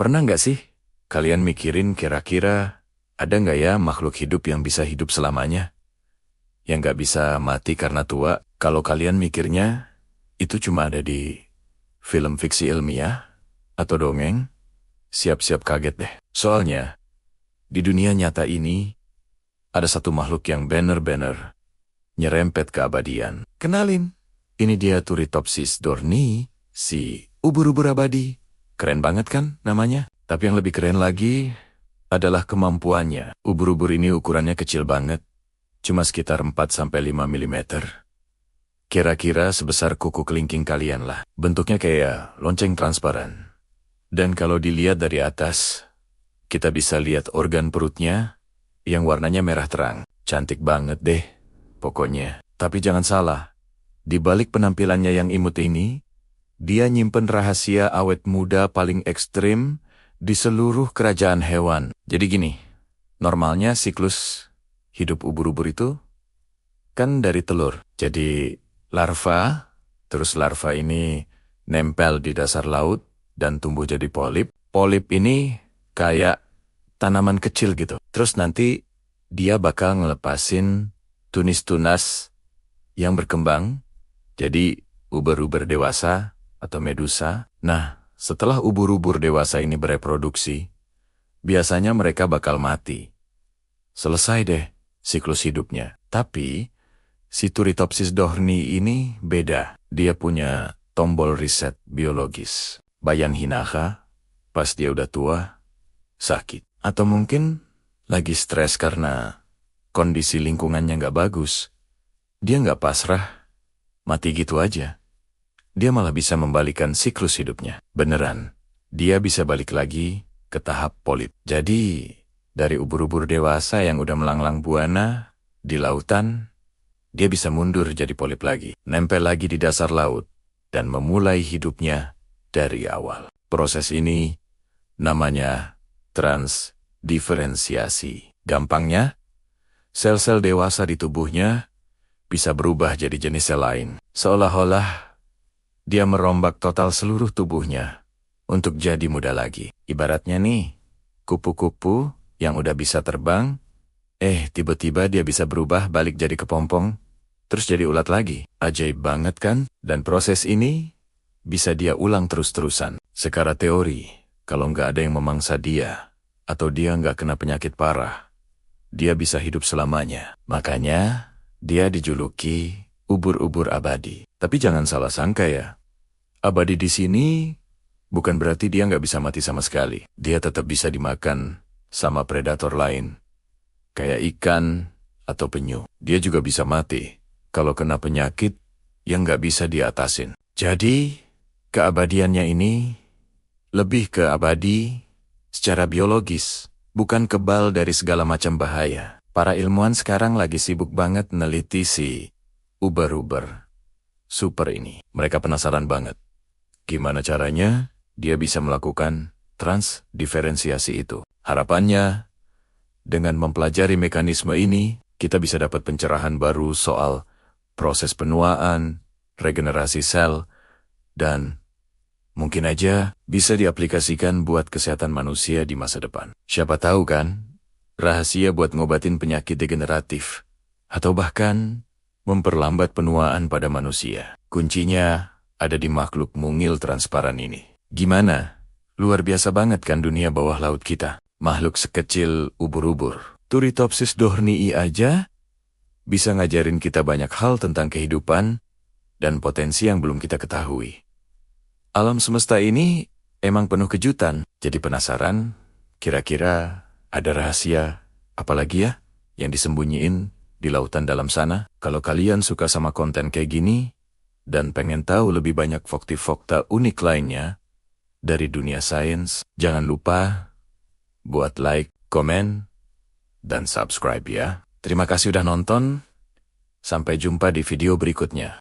Pernah nggak sih kalian mikirin kira-kira ada nggak ya makhluk hidup yang bisa hidup selamanya? Yang nggak bisa mati karena tua? Kalau kalian mikirnya itu cuma ada di film fiksi ilmiah atau dongeng, siap-siap kaget deh. Soalnya, di dunia nyata ini ada satu makhluk yang bener-bener nyerempet keabadian. Kenalin, ini dia Turritopsis dohrnii, si ubur-ubur abadi. Keren banget kan namanya? Tapi yang lebih keren lagi adalah kemampuannya. Ubur-ubur ini ukurannya kecil banget, cuma sekitar 4-5 mm. Kira-kira sebesar kuku kelingking kalian lah. Bentuknya kayak lonceng transparan. Dan kalau dilihat dari atas, kita bisa lihat organ perutnya yang warnanya merah terang. Cantik banget deh, pokoknya. Tapi jangan salah, di balik penampilannya yang imut ini, dia nyimpen rahasia awet muda paling ekstrim di seluruh kerajaan hewan. Jadi gini, normalnya siklus hidup ubur-ubur itu kan dari telur. Jadi larva, terus larva ini nempel di dasar laut dan tumbuh jadi polip. Polip ini kayak tanaman kecil gitu. Terus nanti dia bakal ngelepasin tunis-tunas yang berkembang jadi ubur-ubur dewasa atau medusa. Nah, setelah ubur-ubur dewasa ini bereproduksi, biasanya mereka bakal mati. Selesai deh siklus hidupnya. Tapi si Turritopsis dohrnii ini beda. Dia punya tombol riset biologis. Bayangin aja, pas dia udah tua, sakit. Atau mungkin lagi stres karena kondisi lingkungannya nggak bagus. Dia nggak pasrah, mati gitu aja. Dia malah bisa membalikan siklus hidupnya. Beneran, dia bisa balik lagi ke tahap polip. Jadi, dari ubur-ubur dewasa yang udah melanglang buana di lautan, dia bisa mundur jadi polip lagi, nempel lagi di dasar laut, dan memulai hidupnya dari awal. Proses ini namanya transdiferensiasi. Gampangnya, sel-sel dewasa di tubuhnya bisa berubah jadi jenis sel lain. Seolah-olah dia merombak total seluruh tubuhnya untuk jadi muda lagi. Ibaratnya nih, kupu-kupu yang udah bisa terbang, tiba-tiba dia bisa berubah balik jadi kepompong, terus jadi ulat lagi. Ajaib banget kan? Dan proses ini bisa dia ulang terus-terusan. Secara teori, kalau nggak ada yang memangsa dia, atau dia nggak kena penyakit parah, dia bisa hidup selamanya. Makanya, dia dijuluki ubur-ubur abadi. Tapi jangan salah sangka ya, abadi di sini bukan berarti dia nggak bisa mati sama sekali. Dia tetap bisa dimakan sama predator lain, kayak ikan atau penyu. Dia juga bisa mati kalau kena penyakit yang nggak bisa diatasin. Jadi, keabadiannya ini lebih ke abadi secara biologis, bukan kebal dari segala macam bahaya. Para ilmuwan sekarang lagi sibuk banget neliti si ubur-ubur super ini. Mereka penasaran banget. Gimana caranya dia bisa melakukan transdiferensiasi itu? Harapannya, dengan mempelajari mekanisme ini, kita bisa dapat pencerahan baru soal proses penuaan, regenerasi sel, dan mungkin aja bisa diaplikasikan buat kesehatan manusia di masa depan. Siapa tahu kan, rahasia buat ngobatin penyakit degeneratif, atau bahkan memperlambat penuaan pada manusia. Kuncinya ada di makhluk mungil transparan ini. Gimana? Luar biasa banget kan dunia bawah laut kita? Makhluk sekecil ubur-ubur Turritopsis dohrnii aja bisa ngajarin kita banyak hal tentang kehidupan dan potensi yang belum kita ketahui. Alam semesta ini emang penuh kejutan. Jadi penasaran, kira-kira ada rahasia apalagi ya yang disembunyiin di lautan dalam sana? Kalau kalian suka sama konten kayak gini dan pengen tahu lebih banyak fakta-fakta unik lainnya dari dunia sains, jangan lupa buat like, komen, dan subscribe ya. Terima kasih udah nonton. Sampai jumpa di video berikutnya.